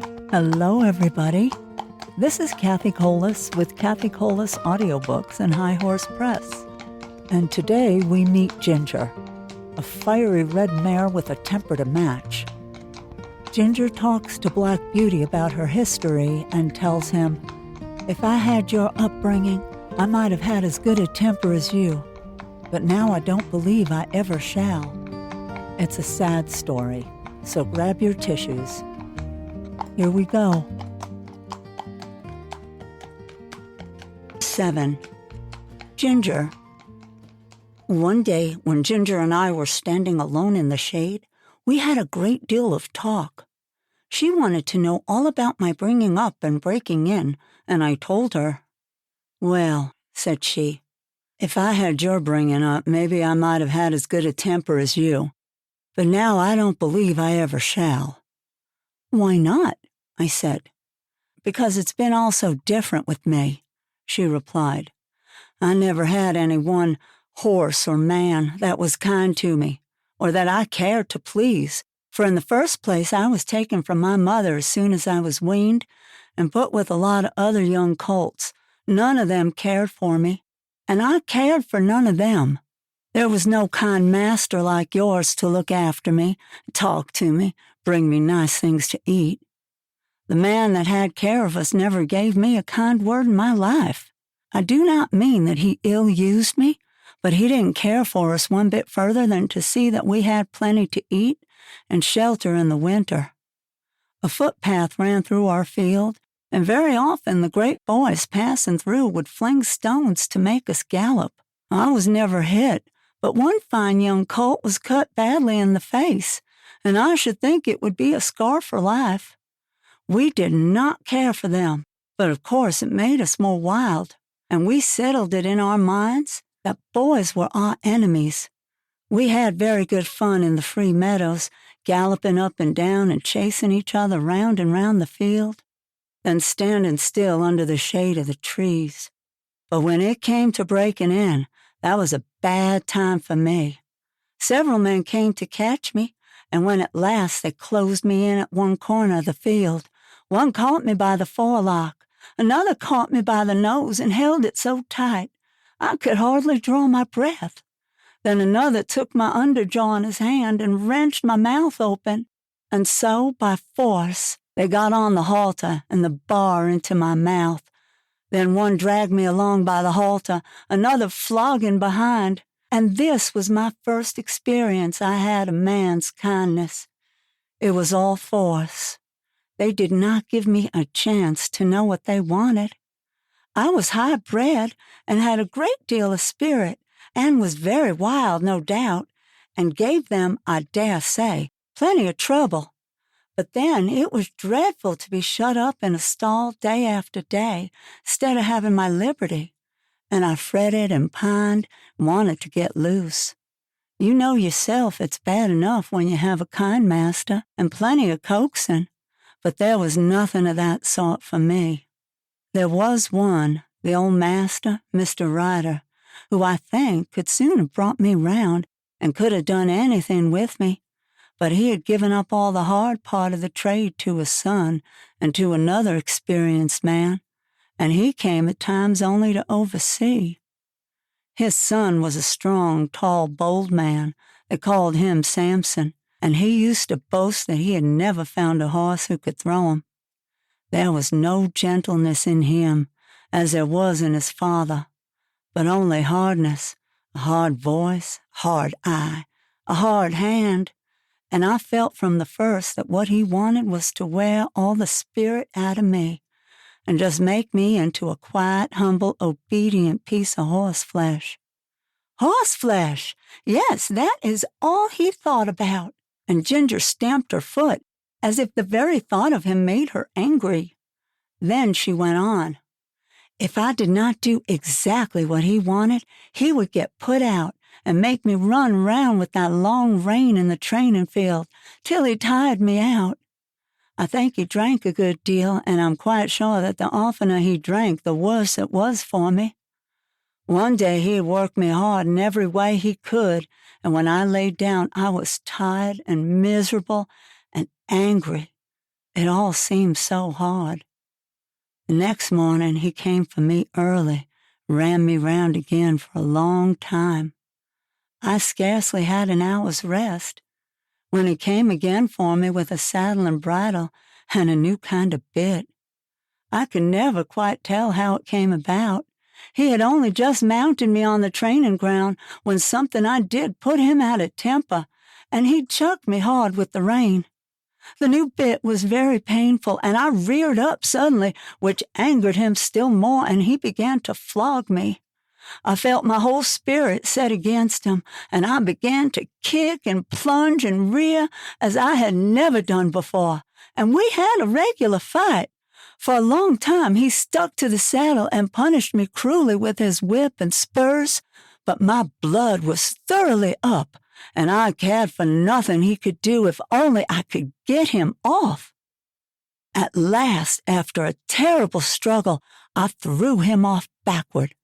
Hello, everybody. This is Cathi with Cathi Audiobooks and High Horse Press. And today we meet Ginger, a fiery red mare with a temper to match. Ginger talks to Black Beauty about her history and tells him, "If I had your upbringing, I might have had as good a temper as you, but now I don't believe I ever shall." It's a sad story, so grab your tissues. Here we go. 7. Ginger. One day, when Ginger and I were standing alone in the shade, we had a great deal of talk. She wanted to know all about my bringing up and breaking in, and I told her. "Well," said she, "if I had your bringing up, maybe I might have had as good a temper as you, but now I don't believe I ever shall." "Why not?" I said. "Because it's been all so different with me," she replied. "I never had any one horse or man that was kind to me, or that I cared to please, for in the first place I was taken from my mother as soon as I was weaned and put with a lot of other young colts. None of them cared for me, and I cared for none of them. There was no kind master like yours to look after me, talk to me, bring me nice things to eat. The man that had care of us never gave me a kind word in my life. I do not mean that he ill-used me, but he didn't care for us one bit further than to see that we had plenty to eat and shelter in the winter. A footpath ran through our field, and very often the great boys passing through would fling stones to make us gallop. I was never hit, but one fine young colt was cut badly in the face, and I should think it would be a scar for life. We did not care for them, but of course it made us more wild, and we settled it in our minds that boys were our enemies. We had very good fun in the free meadows, galloping up and down and chasing each other round and round the field, then standing still under the shade of the trees. But when it came to breaking in, that was a bad time for me. Several men came to catch me, and when at last they closed me in at one corner of the field, one caught me by the forelock, another caught me by the nose and held it so tight I could hardly draw my breath. Then another took my underjaw in his hand and wrenched my mouth open, and so, by force, they got on the halter and the bar into my mouth. Then one dragged me along by the halter, another flogging behind, and this was my first experience I had of man's kindness. It was all force. They did not give me a chance to know what they wanted. I was high-bred and had a great deal of spirit, and was very wild, no doubt, and gave them, I dare say, plenty of trouble. But then it was dreadful to be shut up in a stall day after day, instead of having my liberty, and I fretted and pined and wanted to get loose. You know yourself it's bad enough when you have a kind master and plenty of coaxing, but there was nothing of that sort for me. There was one, the old master, Mr. Ryder, who I think could soon have brought me round and could have done anything with me, but he had given up all the hard part of the trade to his son and to another experienced man, and he came at times only to oversee. His son was a strong, tall, bold man. They called him Samson, and he used to boast that he had never found a horse who could throw him. There was no gentleness in him, as there was in his father, but only hardness, a hard voice, a hard eye, a hard hand, and I felt from the first that what he wanted was to wear all the spirit out of me and just make me into a quiet, humble, obedient piece of horseflesh. Horseflesh! Yes, that is all he thought about. And Ginger stamped her foot, as if the very thought of him made her angry. Then she went on. If I did not do exactly what he wanted, he would get put out and make me run round with that long rein in the training field till he tired me out. I think he drank a good deal, and I'm quite sure that the oftener he drank, the worse it was for me. One day he worked me hard in every way he could, and when I laid down I was tired and miserable and angry. It all seemed so hard. The next morning he came for me early, ran me round again for a long time. I scarcely had an hour's rest. When he came again for me with a saddle and bridle and a new kind of bit, I could never quite tell how it came about. He had only just mounted me on the training ground when something I did put him out of temper, and he chucked me hard with the rein. The new bit was very painful, and I reared up suddenly, which angered him still more, and he began to flog me. I felt my whole spirit set against him, and I began to kick and plunge and rear as I had never done before, and we had a regular fight. For a long time he stuck to the saddle and punished me cruelly with his whip and spurs, but my blood was thoroughly up, and I cared for nothing he could do if only I could get him off. At last, after a terrible struggle, I threw him off backward.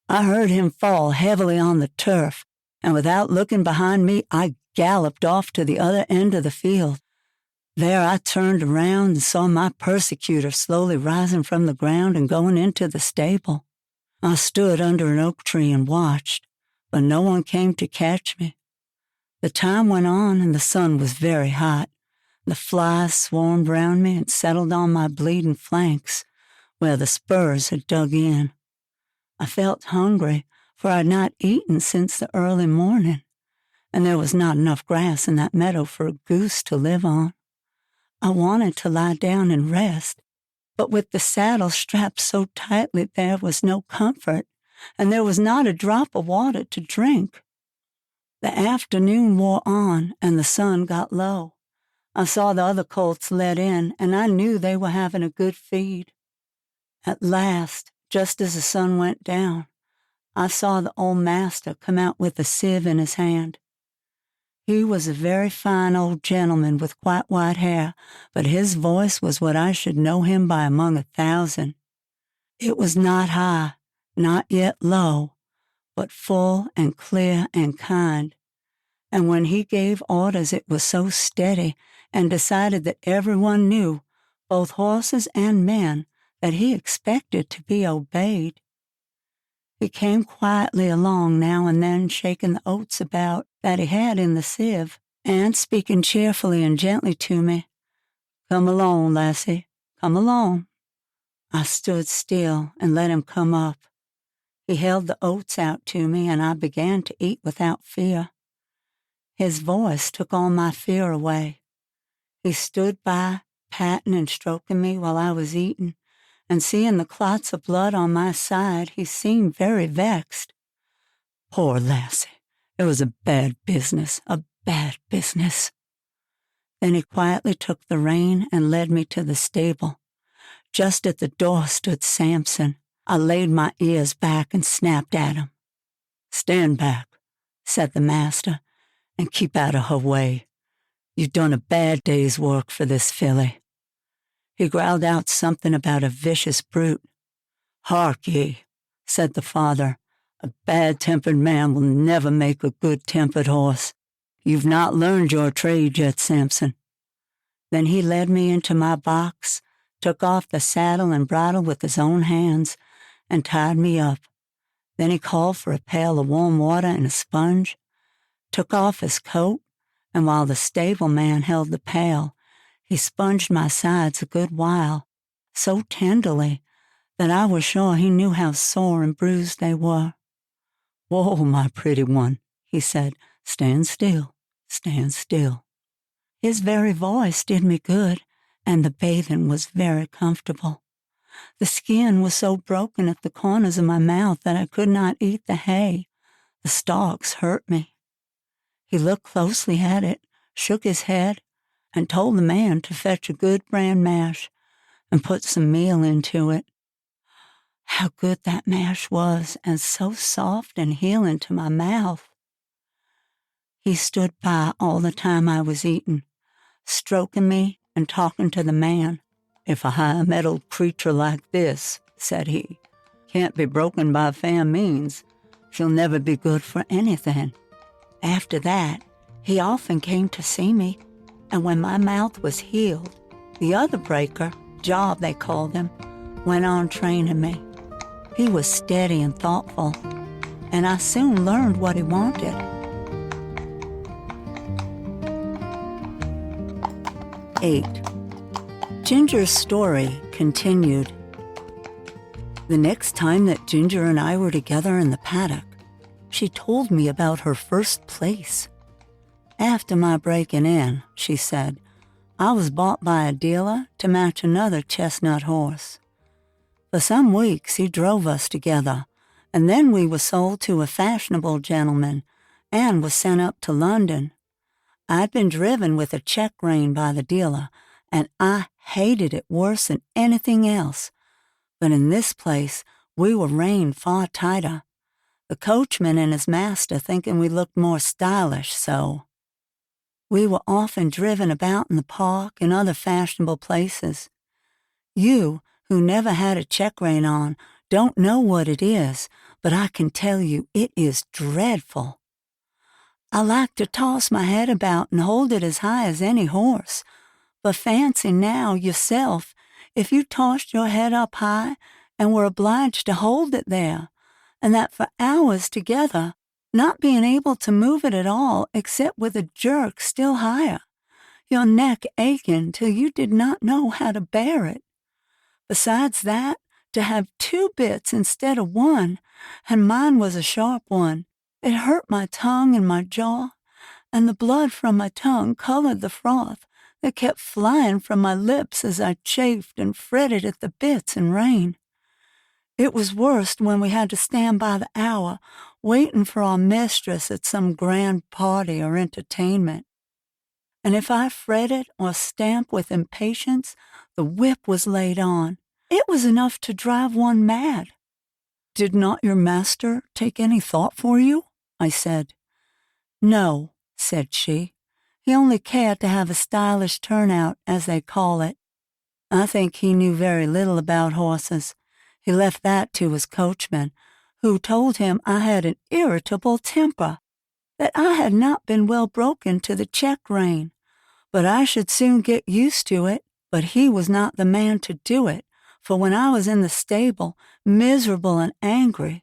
I heard him fall heavily on the turf, and without looking behind me, I galloped off to the other end of the field. There I turned around and saw my persecutor slowly rising from the ground and going into the stable. I stood under an oak tree and watched, but no one came to catch me. The time went on, and the sun was very hot. The flies swarmed round me and settled on my bleeding flanks, where the spurs had dug in. I felt hungry, for I had not eaten since the early morning, and there was not enough grass in that meadow for a goose to live on. I wanted to lie down and rest, but with the saddle strapped so tightly there was no comfort, and there was not a drop of water to drink. The afternoon wore on, and the sun got low. I saw the other colts led in, and I knew they were having a good feed. At last, just as the sun went down, I saw the old master come out with a sieve in his hand. He was a very fine old gentleman with quite white hair, but his voice was what I should know him by among 1,000. It was not high, not yet low, but full and clear and kind. And when he gave orders, it was so steady and decided that everyone knew, both horses and men, that he expected to be obeyed. He came quietly along now and then, shaking the oats about that he had in the sieve, and speaking cheerfully and gently to me. "Come along, lassie, come along." I stood still and let him come up. He held the oats out to me, and I began to eat without fear. His voice took all my fear away. He stood by, patting and stroking me while I was eating, and seeing the clots of blood on my side, he seemed very vexed. Poor lassie, it was a bad business, a bad business. Then he quietly took the rein and led me to the stable. Just at the door stood Samson. I laid my ears back and snapped at him. "Stand back," said the master, "and keep out of her way. You've done a bad day's work for this filly." He growled out something about a vicious brute. "Hark ye," said the father, "a bad-tempered man will never make a good-tempered horse. You've not learned your trade yet, Samson." Then he led me into my box, took off the saddle and bridle with his own hands, and tied me up. Then he called for a pail of warm water and a sponge, took off his coat, and while the stable-man held the pail, he sponged my sides a good while, so tenderly that I was sure he knew how sore and bruised they were. "Whoa, my pretty one," he said, "stand still, stand still." His very voice did me good, and the bathing was very comfortable. The skin was so broken at the corners of my mouth that I could not eat the hay. The stalks hurt me. He looked closely at it, shook his head, and told the man to fetch a good bran mash and put some meal into it. How good that mash was, and so soft and healing to my mouth. He stood by all the time I was eating, stroking me and talking to the man. "If a high-mettled creature like this," said he, "can't be broken by fair means, she'll never be good for anything." After that, he often came to see me, and when my mouth was healed, The other breaker, Job they called him, went on training me. He was steady and thoughtful, and I soon learned what he wanted. 8. Ginger's story continued. The next time that Ginger and I were together in the paddock, she told me about her first place. After my breaking in, she said, I was bought by a dealer to match another chestnut horse. For some weeks he drove us together, and then we were sold to a fashionable gentleman and was sent up to London. I'd been driven with a check rein by the dealer, and I hated it worse than anything else. But in this place, we were reined far tighter. The coachman and his master thinking we looked more stylish, so. We were often driven about in the park and other fashionable places. You, who never had a check rein on, don't know what it is, but I can tell you it is dreadful. I like to toss my head about and hold it as high as any horse, but fancy now yourself if you tossed your head up high and were obliged to hold it there, and that for hours together, not being able to move it at all except with a jerk still higher, your neck aching till you did not know how to bear it. Besides that, to have 2 bits instead of 1, and mine was a sharp one, it hurt my tongue and my jaw, and the blood from my tongue colored the froth that kept flying from my lips as I chafed and fretted at the bits and rein. It was worst when we had to stand by the hour, waiting for our mistress at some grand party or entertainment. And if I fretted or stamped with impatience, the whip was laid on. It was enough to drive one mad. Did not your master take any thought for you? I said. No, said she. He only cared to have a stylish turnout, as they call it. I think he knew very little about horses. He left that to his coachman, who told him I had an irritable temper, that I had not been well broken to the check rein, but I should soon get used to it. But he was not the man to do it, for when I was in the stable, miserable and angry,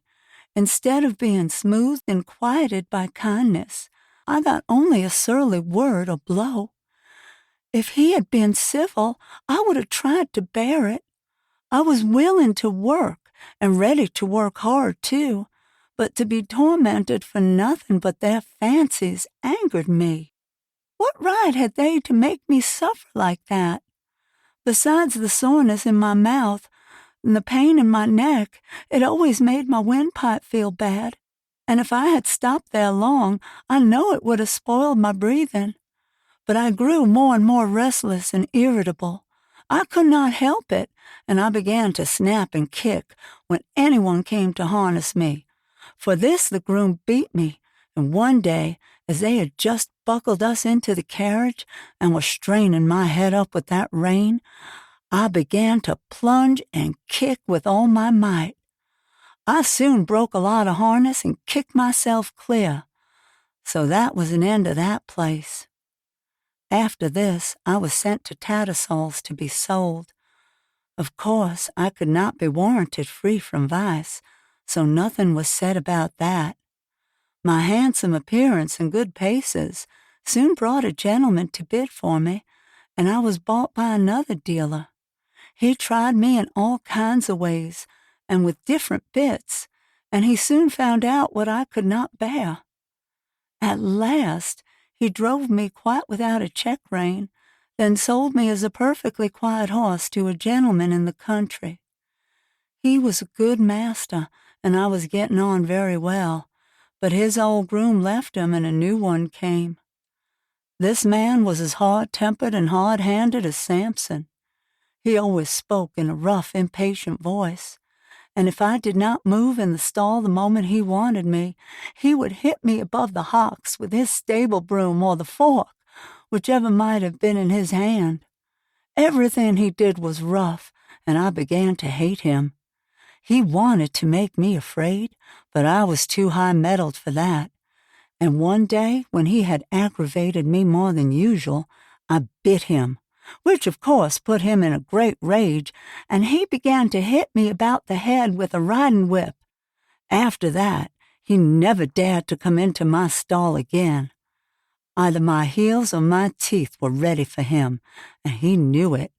instead of being smoothed and quieted by kindness, I got only a surly word or blow. If he had been civil, I would have tried to bear it. I was willing to work, and ready to work hard, too, but to be tormented for nothing but their fancies angered me. What right had they to make me suffer like that? Besides the soreness in my mouth and the pain in my neck, it always made my windpipe feel bad, and if I had stopped there long, I know it would have spoiled my breathing. But I grew more and more restless and irritable. I could not help it, and I began to snap and kick when anyone came to harness me. For this the groom beat me, and one day, as they had just buckled us into the carriage and were straining my head up with that rein, I began to plunge and kick with all my might. I soon broke a lot of harness and kicked myself clear. So that was an end of that place. After this, I was sent to Tattersall's to be sold. Of course, I could not be warranted free from vice, so nothing was said about that. My handsome appearance and good paces soon brought a gentleman to bid for me, and I was bought by another dealer. He tried me in all kinds of ways, and with different bits, and he soon found out what I could not bear. At last, he drove me quite without a check rein, then sold me as a perfectly quiet horse to a gentleman in the country. He was a good master, and I was getting on very well, but his old groom left him and a new one came. This man was as hard-tempered and hard-handed as Samson. He always spoke in a rough, impatient voice, and if I did not move in the stall the moment he wanted me, he would hit me above the hocks with his stable broom or the fork, whichever might have been in his hand. Everything he did was rough, and I began to hate him. He wanted to make me afraid, but I was too high-mettled for that. And one day, when he had aggravated me more than usual, I bit him, which of course put him in a great rage, and he began to hit me about the head with a riding whip. After that, he never dared to come into my stall again. Either my heels or my teeth were ready for him, and he knew it.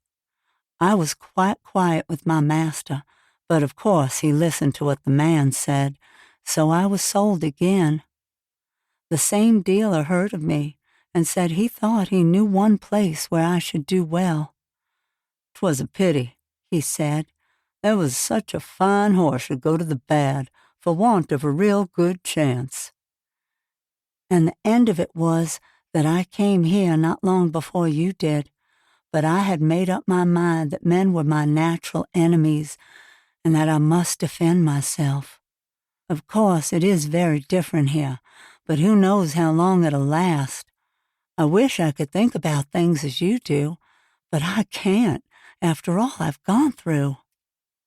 I was quite quiet with my master, but of course he listened to what the man said, so I was sold again. The same dealer heard of me and said he thought he knew one place where I should do well. 'Twas a pity, he said. There was such a fine horse should go to the bad for want of a real good chance. And the end of it was that I came here not long before you did, but I had made up my mind that men were my natural enemies and that I must defend myself. Of course, it is very different here, but who knows how long it'll last. I wish I could think about things as you do, but I can't, after all I've gone through.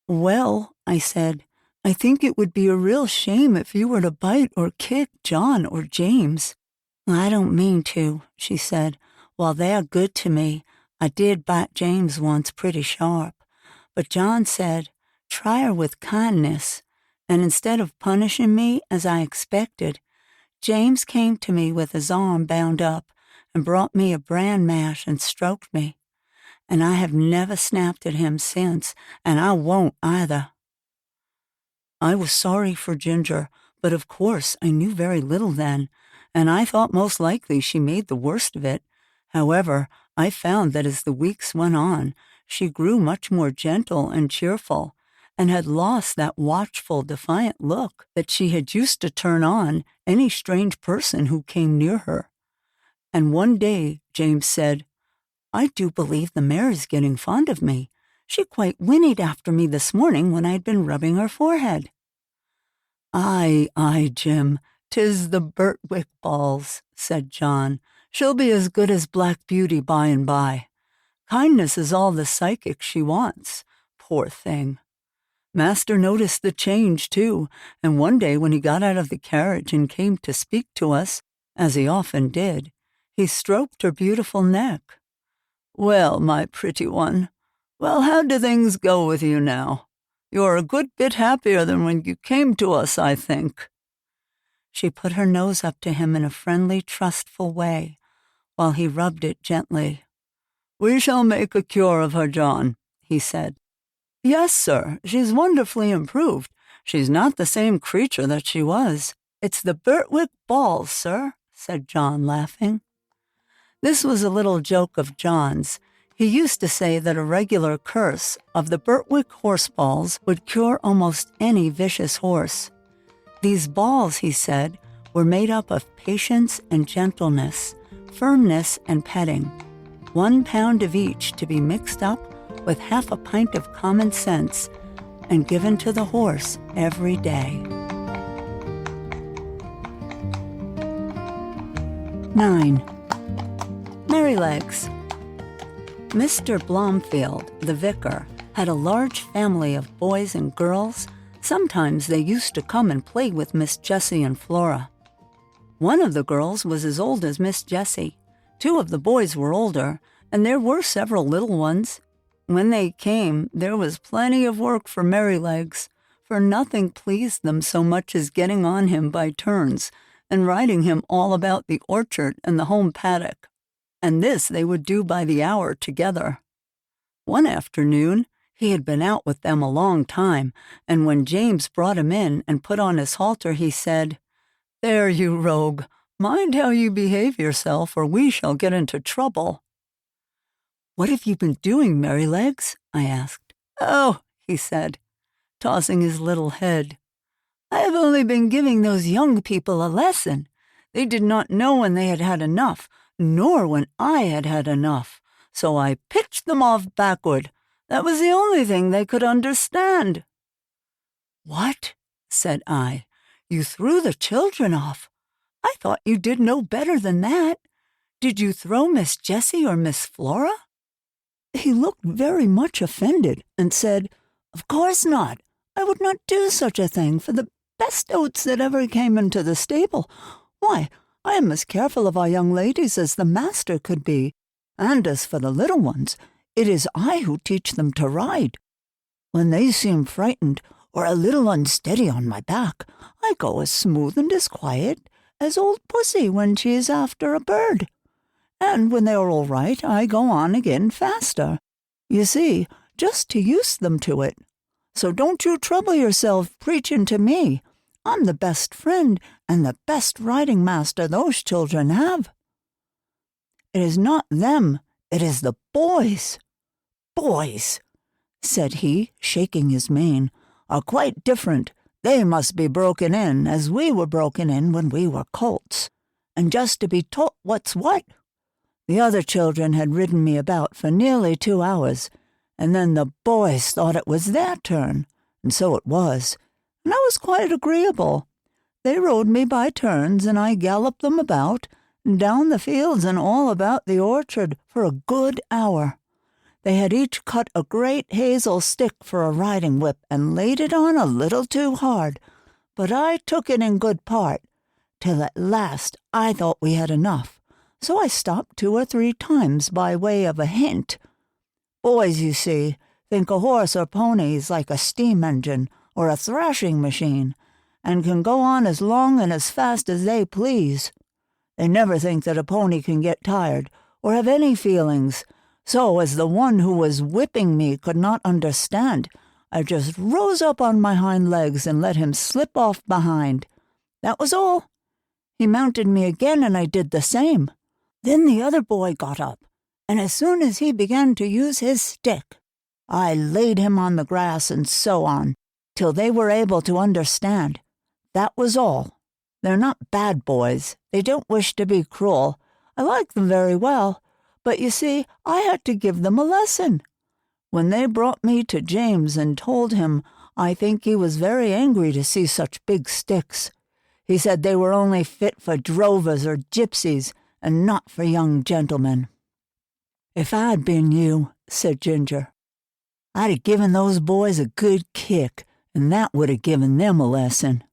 Well, I said, I think it would be a real shame if you were to bite or kick John or James. I don't mean to, she said. While they're good to me, I did bite James once pretty sharp. But John said, try her with kindness. And instead of punishing me as I expected, James came to me with his arm bound up and brought me a bran mash and stroked me. And I have never snapped at him since, and I won't either. I was sorry for Ginger, but of course I knew very little then, and I thought most likely she made the worst of it. However, I found that as the weeks went on, she grew much more gentle and cheerful, and had lost that watchful, defiant look that she had used to turn on any strange person who came near her. And one day James said, I do believe the mare is getting fond of me. She quite whinnied after me this morning when I'd been rubbing her forehead. Aye, Jim, 'tis the Birtwick balls, said John. She'll be as good as Black Beauty by and by. Kindness is all the psychic she wants, poor thing. Master noticed the change, too, and one day when he got out of the carriage and came to speak to us, as he often did, he stroked her beautiful neck. Well, my pretty one, well, how do things go with you now? You're a good bit happier than when you came to us, I think. She put her nose up to him in a friendly, trustful way, while he rubbed it gently. We shall make a cure of her, John, he said. Yes, sir, she's wonderfully improved. She's not the same creature that she was. It's the Birtwick balls, sir, said John, laughing. This was a little joke of John's. He used to say that a regular curse of the Birtwick horse balls would cure almost any vicious horse. These balls, he said, were made up of patience and gentleness, firmness and petting, 1 pound of each to be mixed up with half a pint of common sense and given to the horse every day. 9. Merrylegs. Mr. Blomfield, the vicar, had a large family of boys and girls. Sometimes they used to come and play with Miss Jessie and Flora. One of the girls was as old as Miss Jessie. 2 of the boys were older, and there were several little ones. When they came, there was plenty of work for Merrylegs, for nothing pleased them so much as getting on him by turns and riding him all about the orchard and the home paddock. And this they would do by the hour together. One afternoon, he had been out with them a long time, and when James brought him in and put on his halter, he said, There, you rogue, mind how you behave yourself, or we shall get into trouble. What have you been doing, Merrylegs? I asked. Oh, he said, tossing his little head. I have only been giving those young people a lesson. They did not know when they had had enough, nor when I had had enough, so I pitched them off backward. That was the only thing they could understand. What? Said I. You threw the children off. I thought you did no better than that. Did you throw Miss Jessie or Miss Flora? He looked very much offended and said, Of course not. I would not do such a thing for the best oats that ever came into the stable. Why, I am as careful of our young ladies as the master could be, And as for the little ones, it is I who teach them to ride. When they seem frightened or a little unsteady on my back, I go as smooth and as quiet as old Pussy when she is after a bird. And when they are all right, I go on again faster. You see, just to use them to it. So don't you trouble yourself preaching to me. I'm the best friend and the best riding master those children have. It is not them, it is the boys. Boys, said he, shaking his mane, are quite different. They must be broken in as we were broken in when we were colts, and just to be taught what's what. The other children had ridden me about for nearly 2 hours, and then the boys thought it was their turn, and so it was, and I was quite agreeable. They rode me by turns, and I galloped them about, and down the fields and all about the orchard for a good hour. They had each cut a great hazel stick for a riding whip and laid it on a little too hard, but I took it in good part, till at last I thought we had enough, so I stopped 2 or 3 times by way of a hint. Boys, you see, think a horse or pony is like a steam engine or a thrashing machine, and can go on as long and as fast as they please. They never think that a pony can get tired or have any feelings, so as the one who was whipping me could not understand, I just rose up on my hind legs and let him slip off behind. That was all. He mounted me again, and I did the same. Then the other boy got up, and as soon as he began to use his stick, I laid him on the grass and so on, till they were able to understand. That was all. They're not bad boys. They don't wish to be cruel. I like them very well, but you see, I had to give them a lesson. When they brought me to James and told him, I think he was very angry to see such big sticks. He said they were only fit for drovers or gypsies, and not for young gentlemen. If I'd been you, said Ginger, I'd have given those boys a good kick, and that would have given them a lesson.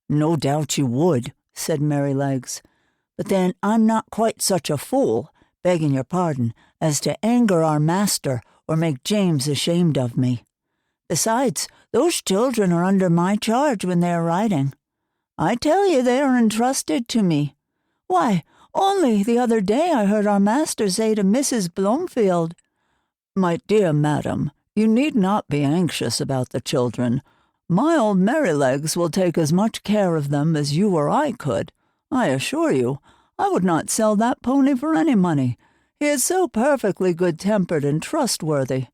No doubt you would, said Merrylegs, but then I'm not quite such a fool, begging your pardon, as to anger our master or make James ashamed of me. Besides, those children are under my charge when they are riding. I tell you they are entrusted to me. Why, only the other day I heard our master say to Mrs. Bloomfield, My dear madam, you need not be anxious about the children. My old Merrylegs will take as much care of them as you or I could. I assure you, I would not sell that pony for any money. He is so perfectly good-tempered and trustworthy.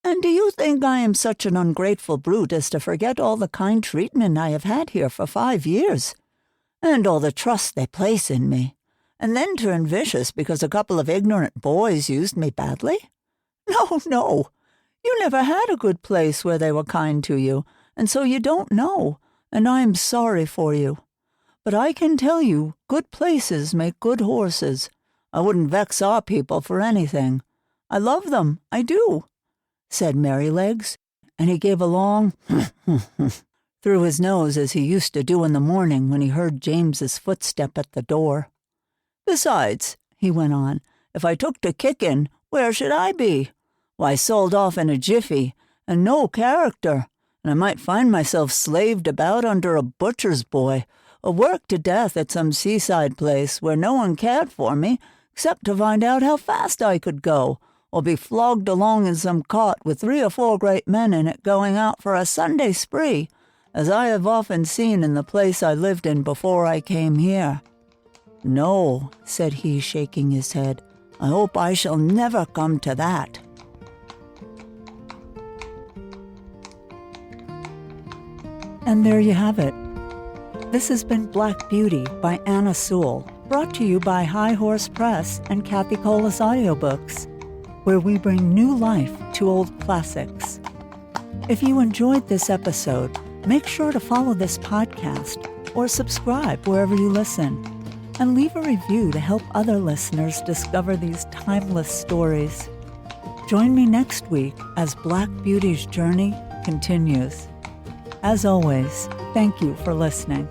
And do you think I am such an ungrateful brute as to forget all the kind treatment I have had here for 5 years, and all the trust they place in me, and then turn vicious because a couple of ignorant boys used me badly? No, no. You never had a good place where they were kind to you, and so you don't know, and I am sorry for you. But I can tell you, good places make good horses. I wouldn't vex our people for anything. I love them, I do, said Merrylegs, and he gave a long through his nose as he used to do in the morning when he heard James's footstep at the door. Besides, he went on, if I took to kicking, where should I be? Why, sold off in a jiffy, and no character, and I might find myself slaved about under a butcher's boy, or worked to death at some seaside place where no one cared for me, except to find out how fast I could go, or be flogged along in some cart with 3 or 4 great men in it going out for a Sunday spree, as I have often seen in the place I lived in before I came here. No, said he, shaking his head, I hope I shall never come to that. And there you have it. This has been Black Beauty by Anna Sewell, brought to you by High Horse Press and Cathi Audiobooks, where we bring new life to old classics. If you enjoyed this episode, make sure to follow this podcast or subscribe wherever you listen, and leave a review to help other listeners discover these timeless stories. Join me next week as Black Beauty's journey continues. As always, thank you for listening.